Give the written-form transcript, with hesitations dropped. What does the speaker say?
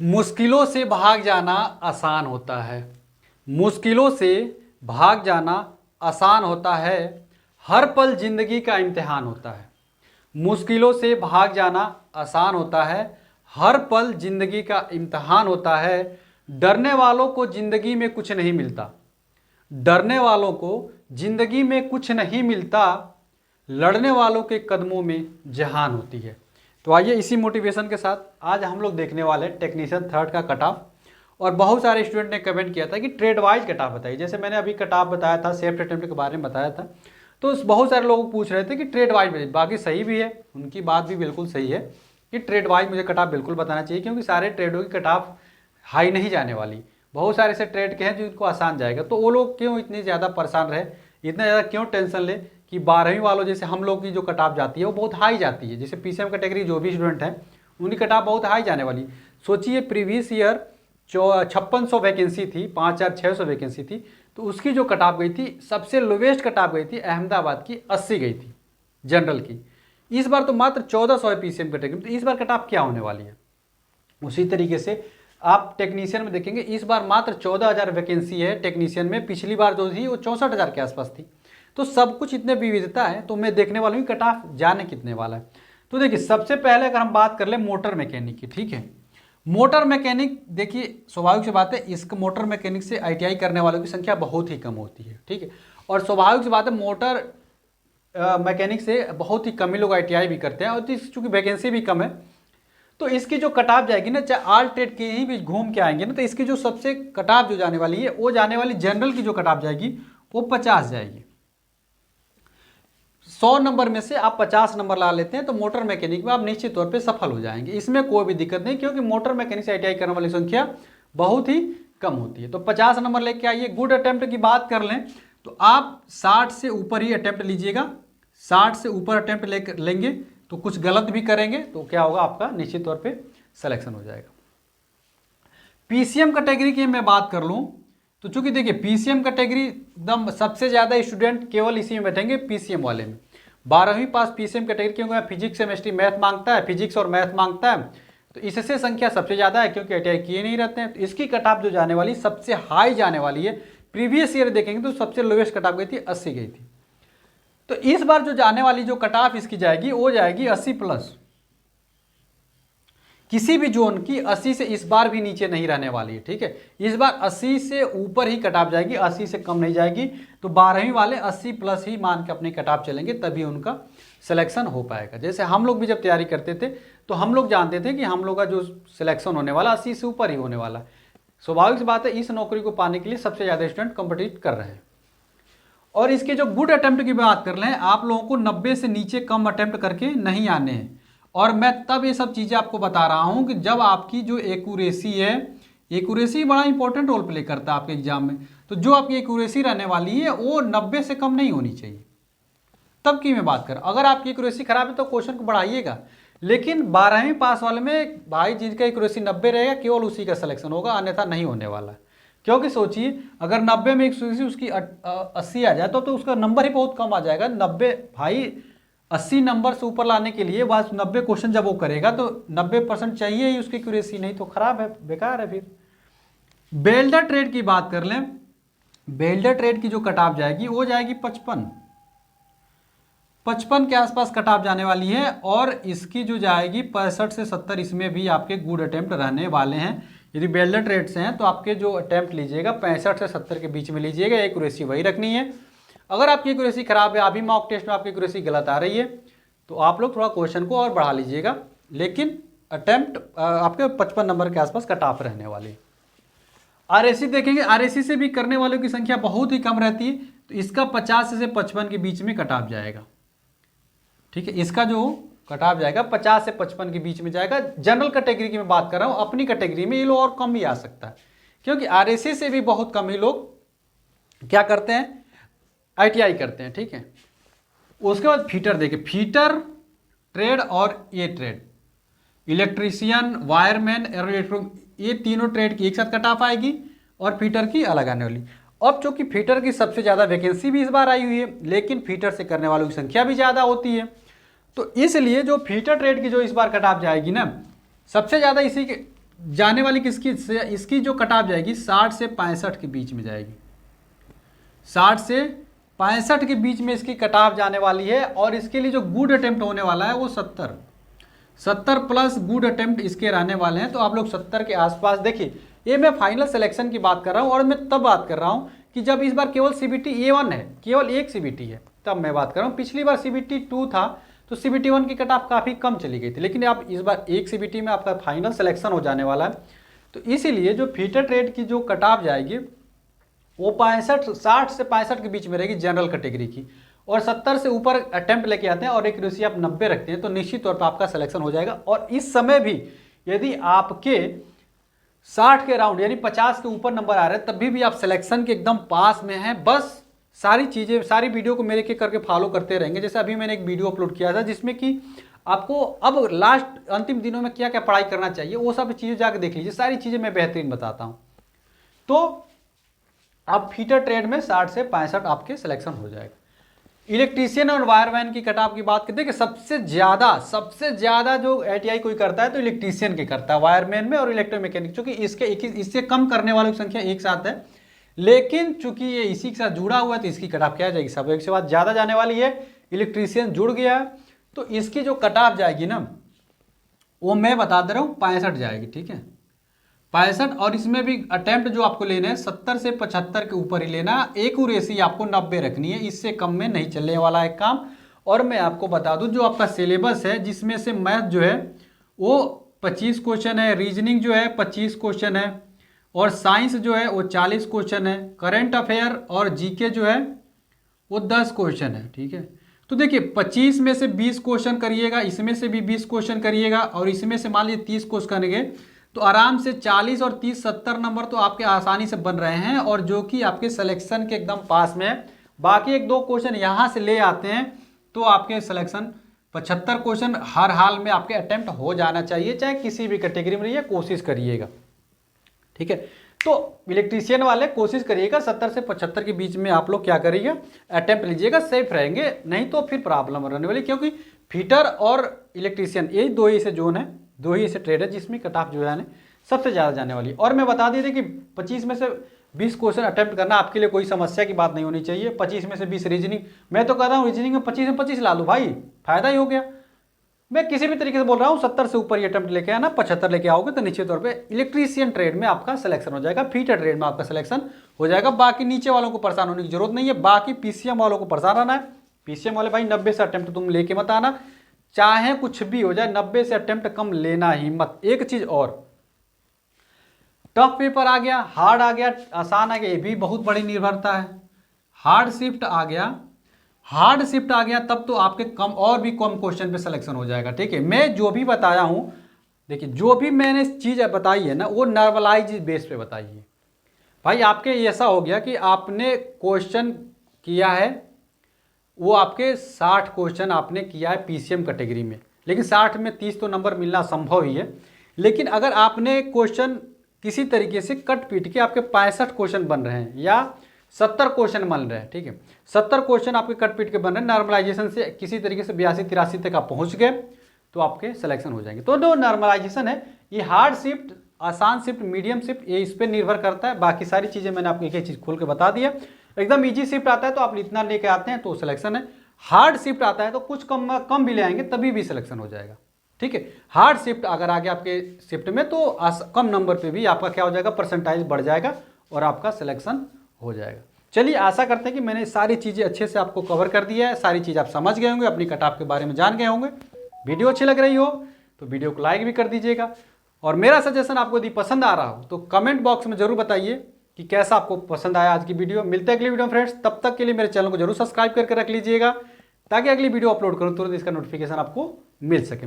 मुश्किलों से भाग जाना आसान होता है। मुश्किलों से भाग जाना आसान होता है, हर पल जिंदगी का इम्तिहान होता है। मुश्किलों से भाग जाना आसान होता है, हर पल जिंदगी का इम्तिहान होता है। डरने वालों को जिंदगी में कुछ नहीं मिलता, डरने वालों को जिंदगी में कुछ नहीं मिलता, लड़ने वालों के कदमों में जहान होती है। तो आइए इसी मोटिवेशन के साथ आज हम लोग देखने वाले हैं टेक्नीशियन थर्ड का कट ऑफ। और बहुत सारे स्टूडेंट ने कमेंट किया था कि ट्रेड वाइज कट ऑफ बताइए। जैसे मैंने अभी कट ऑफ बताया था, सेफ्ट अटेम्प्ट के बारे में बताया था, तो बहुत सारे लोग पूछ रहे थे कि ट्रेड वाइज, बाकी सही भी है, उनकी बात भी बिल्कुल सही है कि ट्रेड वाइज मुझे कट ऑफ बिल्कुल बताना चाहिए, क्योंकि सारे ट्रेडों की कट ऑफ हाई नहीं जाने वाली। बहुत सारे ऐसे ट्रेड के हैं जिनको आसान जाएगा, तो वो लोग क्यों इतने ज़्यादा परेशान रहे, इतना ज़्यादा क्यों टेंशन ले कि 12वीं वालों जैसे हम लोग की जो कट ऑफ जाती है वो बहुत हाई जाती है। जैसे पीसीएम कैटेगरी जो भी स्टूडेंट हैं उनकी कट ऑफ बहुत हाई जाने वाली। सोचिए प्रीवियस ईयर 5600 वैकेंसी थी, 5600 वैकेंसी थी, तो उसकी जो कट ऑफ गई थी, सबसे लोवेस्ट कट ऑफ गई थी अहमदाबाद की 80 गई थी जनरल की। इस बार तो मात्र 1400 है पीसीएम कैटेगरी में, तो इस बार कट ऑफ क्या होने वाली है। उसी तरीके से आप टेक्नीशियन में देखेंगे, इस बार मात्र 14,000 वैकेंसी है टेक्नीशियन में, पिछली बार जो थी वो 64,000 के आसपास थी। तो सब कुछ इतने विविधता है, तो मैं देखने वाला हूँ कट ऑफ जाने कितने वाला है। तो देखिए सबसे पहले अगर हम बात कर ले मोटर मैकेनिक की, ठीक है, मोटर मैकेनिक देखिए स्वाभाविक सी बात है, इसका मोटर मैकेनिक से आईटीआई करने वालों की संख्या बहुत ही कम होती है, ठीक है। और स्वाभाविक सी बात है मोटर मैकेनिक से बहुत ही कम ही लोग आईटीआई भी करते हैं, और चूंकि वैकेंसी भी कम है, तो इसकी जो कट ऑफ जाएगी ना, चाहे ऑल ट्रेड के ही भी घूम के आएंगे ना, तो इसकी जो सबसे कट ऑफ जो जाने वाली है वो जाने वाली जनरल की जो कट ऑफ जाएगी वो 50 जाएगी। 100 नंबर में से आप 50 नंबर ला लेते हैं तो मोटर मैकेनिक में आप निश्चित तौर पे सफल हो जाएंगे, इसमें कोई भी दिक्कत नहीं, क्योंकि मोटर मैकेनिक से आईटीआई करने वाली संख्या बहुत ही कम होती है। तो 50 नंबर लेके आइए। गुड अटेम्प्ट की बात कर लें तो आप 60 से ऊपर ही अटेम्प्ट लीजिएगा, 60 से ऊपर अटेम्प्ट लेंगे तो कुछ गलत भी करेंगे तो क्या होगा, आपका निश्चित तौर पे सिलेक्शन हो जाएगा। पीसीएम कैटेगरी की मैं बात कर लूं तो चूंकि देखिए पीसीएम कैटेगरी एकदम सबसे ज़्यादा स्टूडेंट केवल इसी में बैठेंगे, पीसीएम वाले में 12वीं पास पीसीएम कैटेगरी, क्योंकि फिजिक्स केमिस्ट्री मैथ मांगता है, फिजिक्स और मैथ मांगता है, तो इससे संख्या सबसे ज़्यादा है, क्योंकि आईटीआई किए नहीं रहते हैं। तो इसकी कट ऑफ जो जाने वाली सबसे हाई जाने वाली है। प्रीवियस ईयर देखेंगे तो सबसे लोवेस्ट कट ऑफ गई थी 80 गई थी। तो इस बार जो जाने वाली जो कट ऑफ इसकी जाएगी वो जाएगी 80+। किसी भी जोन की 80 से इस बार भी नीचे नहीं रहने वाली है, ठीक है। इस बार 80 से ऊपर ही कट ऑफ जाएगी, 80 से कम नहीं जाएगी। तो 12वीं वाले 80+ ही मान के अपनी कट ऑफ चलेंगे, तभी उनका सिलेक्शन हो पाएगा। जैसे हम लोग भी जब तैयारी करते थे तो हम लोग जानते थे कि हम लोग का जो सिलेक्शन होने वाला 80 से ऊपर ही होने वाला है। स्वाभाविक सी बात है, इस नौकरी को पाने के लिए सबसे ज़्यादा स्टूडेंट कॉम्पिटिट कर रहे हैं। और इसके जो गुड अटेम्प्ट की बात कर लें, आप लोगों को 90 से नीचे कम अटेम्प्ट करके नहीं आने हैं। और मैं तब ये सब चीज़ें आपको बता रहा हूँ कि जब आपकी जो एक्यूरेसी है, एक्यूरेसी बड़ा इंपॉर्टेंट रोल प्ले करता है आपके एग्जाम में, तो जो आपकी एक्यूरेसी रहने वाली है वो 90 से कम नहीं होनी चाहिए। तब की मैं बात कर, अगर आपकी एक्यूरेसी खराब है तो क्वेश्चन को बढ़ाइएगा, लेकिन 12वीं पास वाले में भाई जिनका एक्यूरेसी 90 रहेगा केवल उसी का सिलेक्शन होगा, अन्यथा नहीं होने वाला है। क्योंकि सोचिए अगर 90 में एक्यूरेसी उसकी 80 आ जाए तो उसका नंबर ही बहुत कम आ जाएगा। 90 भाई 80 नंबर से ऊपर लाने के लिए बस 90 क्वेश्चन जब वो करेगा तो 90% चाहिए ही उसकी एक्यूरेसी, नहीं तो खराब है, बेकार है। फिर बेल्डर ट्रेड की बात कर लें, बेल्डर ट्रेड की जो कट ऑफ जाएगी वो जाएगी 55 के आसपास कट ऑफ जाने वाली है। और इसकी जो जाएगी 65 से 70, इसमें भी आपके गुड अटेम्प्ट रहने वाले हैं। यदि बेल्डर ट्रेड से हैं तो आपके जो अटेम्प्ट लीजिएगा 65 से 70 के बीच में लीजिएगा, एक्यूरेसी वही रखनी है। अगर आपकी एक्यूरेसी खराब है, अभी मॉक टेस्ट में आपकी एक्यूरेसी गलत आ रही है, तो आप लोग थोड़ा क्वेश्चन को और बढ़ा लीजिएगा, लेकिन अटेम्प्ट आपके 55 नंबर के आसपास कट ऑफ रहने वाली। आरएसी देखेंगे, आरएसी से भी करने वालों की संख्या बहुत ही कम रहती है, तो इसका 50 से 55 के बीच में कट ऑफ जाएगा, ठीक है। इसका जो कट ऑफ जाएगा 50 से 55 के बीच में जाएगा। जनरल कैटेगरी की मैं बात कर रहा हूँ, अपनी कैटेगरी में ये लोग और कम भी आ सकता है, क्योंकि आरएसी से भी बहुत कम ही लोग क्या करते हैं, आईटीआई करते हैं, ठीक है। उसके बाद फीटर देखिए, फीटर ट्रेड और ये ट्रेड, इलेक्ट्रीशियन, वायरमैन, एरोइलेक्ट्रो, ये तीनों ट्रेड की एक साथ कट ऑफ आएगी और फीटर की अलग आने वाली। अब चूंकि फीटर की सबसे ज़्यादा वैकेंसी भी इस बार आई हुई है, लेकिन फीटर से करने वालों की संख्या भी ज़्यादा होती है, तो इसलिए जो फीटर ट्रेड की जो इस बार कट ऑफ जाएगी ना, सबसे ज़्यादा इसी के जाने वाली किसकी इसकी जो कट ऑफ जाएगी 60 से 65 के बीच में जाएगी। 60 से 65 के बीच में इसकी कट ऑफ जाने वाली है। और इसके लिए जो गुड अटेम्प्ट होने वाला है वो 70 प्लस गुड अटेम्प्ट इसके रहने वाले हैं। तो आप लोग 70 के आसपास देखिए, ये मैं फाइनल सिलेक्शन की बात कर रहा हूँ और मैं तब बात कर रहा हूँ कि जब इस बार केवल CBT A1 है, केवल एक CBT है, तब मैं बात कर रहा हूँ। पिछली बार CBT 2 था तो CBT 1 की कट ऑफ काफ़ी कम चली गई थी, लेकिन अब इस बार एक CBT में आपका फाइनल सिलेक्शन हो जाने वाला है। तो इसीलिए जो फीटर ट्रेड की जो कट ऑफ जाएगी वो 60 से 65 के बीच में रहेगी जनरल कैटेगरी की, और 70 से ऊपर अटेम्प्ट लेके आते हैं और एक्यूरेसी आप 90 रखते हैं तो निश्चित तौर पर आपका सिलेक्शन हो जाएगा। और इस समय भी यदि आपके 60 के राउंड यानी 50 के ऊपर नंबर आ रहे हैं तभी भी आप सिलेक्शन के एकदम पास में हैं। बस सारी चीज़ें, सारी वीडियो को मेरे के करके फॉलो करते रहेंगे। जैसे अभी मैंने एक वीडियो अपलोड किया था जिसमें कि आपको अब लास्ट अंतिम दिनों में क्या क्या पढ़ाई करना चाहिए वो सब चीज़ें जाकर देख लीजिए, सारी चीज़ें मैं बेहतरीन बताता हूँ। तो अब फीटर ट्रेड में 60 से 65 आपके सिलेक्शन हो जाएगा। इलेक्ट्रीशियन और वायरमैन की कट ऑफ की बात करते हैं कि सबसे ज़्यादा जो ITI कोई करता है तो इलेक्ट्रीशियन की करता है, वायरमैन में और इलेक्ट्रोमैकेनिक, चूंकि इससे कम करने वालों की संख्या एक साथ है, लेकिन चूंकि ये इसी के साथ जुड़ा हुआ है तो इसकी कट ऑफ क्या जाएगी, सब एक से बाद ज़्यादा जाने वाली है। इलेक्ट्रीशियन जुड़ गया तो इसकी जो कट ऑफ जाएगी ना वो मैं बता दे रहा हूँ 65 जाएगी, ठीक है 65। और इसमें भी अटेम्प्ट जो आपको लेना है 70 से 75 के ऊपर ही लेना, एक्यूरेसी आपको 90 रखनी है, इससे कम में नहीं चलने वाला है काम। और मैं आपको बता दूं जो आपका सिलेबस है जिसमें से मैथ जो है वो 25 क्वेश्चन है, रीजनिंग जो है 25 क्वेश्चन है, और साइंस जो है वो 40 क्वेश्चन है, करंट अफेयर और जीके जो है वो 10 क्वेश्चन है, ठीक है। तो देखिए 25 में से 20 क्वेश्चन करिएगा, इसमें से भी 20 क्वेश्चन करिएगा, और इसमें से मान लीजिए 30 क्वेश्चन करेंगे तो आराम से 40 और 30 70 नंबर तो आपके आसानी से बन रहे हैं, और जो कि आपके सिलेक्शन के एकदम पास में है। बाकी एक दो क्वेश्चन यहाँ से ले आते हैं तो आपके सिलेक्शन 75 क्वेश्चन हर हाल में आपके अटेम्प्ट हो जाना चाहिए, चाहे किसी भी कैटेगरी में रहिए, कोशिश करिएगा, ठीक है। तो इलेक्ट्रीशियन वाले कोशिश करिएगा 70 से 75 के बीच में आप लोग क्या करिएगा, अटेम्प्ट लीजिएगा, सेफ रहेंगे, नहीं तो फिर प्रॉब्लम रहने वाली। क्योंकि फीटर और इलेक्ट्रीशियन यही दो ही ऐसे जोन है, दो ही ऐसे ट्रेड है जिसमें कट ऑफ जो है सबसे ज़्यादा जाने वाली। और मैं बता दी थी कि 25 में से 20 क्वेश्चन अटेम्प्ट करना आपके लिए कोई समस्या की बात नहीं होनी चाहिए। 25 में से 20 रीजनिंग, मैं तो कहता हूँ रीजनिंग में 25 में 25 ला लो भाई, फायदा ही हो गया। मैं किसी भी तरीके से बोल रहा हूँ 70 से ऊपर ये अटेम्प्ट लेके आना, 75 लेके आओगे तो निश्चित तौर पे इलेक्ट्रीशियन ट्रेड में आपका सिलेक्शन हो जाएगा, फीटर ट्रेड में आपका सिलेक्शन हो जाएगा। बाकी नीचे वालों को परेशान होने की जरूरत नहीं है। बाकी PCM वालों को परेशान आना है। PCM वाले भाई 90 से अटेम्प्ट तुम लेके मत आना, चाहे कुछ भी हो जाए 90 से अटेम्प्ट कम लेना ही मत। एक चीज और, टफ पेपर आ गया, हार्ड आ गया, आसान आ गया, ये भी बहुत बड़ी निर्भरता है। हार्ड शिफ्ट आ गया तब तो आपके कम और भी कम क्वेश्चन पे सिलेक्शन हो जाएगा, ठीक है। मैं जो भी बताया हूँ, देखिए जो भी मैंने चीज़ बताई है ना वो नॉर्मलाइज बेस पे बताई है भाई। आपके ऐसा हो गया कि आपने क्वेश्चन किया है, वो आपके 60 क्वेश्चन आपने किया है PCM कैटेगरी में, लेकिन 60 में 30 तो नंबर मिलना संभव ही है। लेकिन अगर आपने क्वेश्चन किसी तरीके से कट पीट के आपके 65 क्वेश्चन बन रहे हैं या 70 क्वेश्चन बन रहे हैं, ठीक है, 70 क्वेश्चन आपके कट पीट के बन रहे हैं, नॉर्मलाइजेशन से किसी तरीके से 82-83 तक आप पहुंच गए तो आपके सिलेक्शन हो जाएंगे। तो जो नॉर्मलाइजेशन है ये हार्ड शिफ्ट, आसान शिफ्ट, मीडियम शिफ्ट, ये इस पर निर्भर करता है। बाकी सारी चीज़ें मैंने आपको एक एक चीज़ खोल के बता दिया। एकदम ईजी शिफ्ट आता है तो आप इतना लेके आते हैं तो सिलेक्शन है। हार्ड शिफ्ट आता है तो कुछ कम भी ले आएंगे तभी भी सिलेक्शन हो जाएगा, ठीक है। हार्ड शिफ्ट अगर आ गया आपके शिफ्ट में तो कम नंबर पे भी आपका क्या हो जाएगा, परसेंटाइज बढ़ जाएगा और आपका सिलेक्शन हो जाएगा। चलिए आशा करते हैं कि मैंने सारी चीज़ें अच्छे से आपको कवर कर दिया है, सारी चीज़ आप समझ गए होंगे, अपनी कट ऑफ के बारे में जान गए होंगे। वीडियो अच्छी लग रही हो तो वीडियो को लाइक भी कर दीजिएगा, और मेरा सजेशन आपको यदि पसंद आ रहा हो तो कमेंट बॉक्स में जरूर बताइए कि कैसा आपको पसंद आया आज की वीडियो। मिलते हैं अगली वीडियो में फ्रेंड्स, तब तक के लिए मेरे चैनल को जरूर सब्सक्राइब करके रख लीजिएगा ताकि अगली वीडियो अपलोड करूँ तुरंत इसका नोटिफिकेशन आपको मिल सके।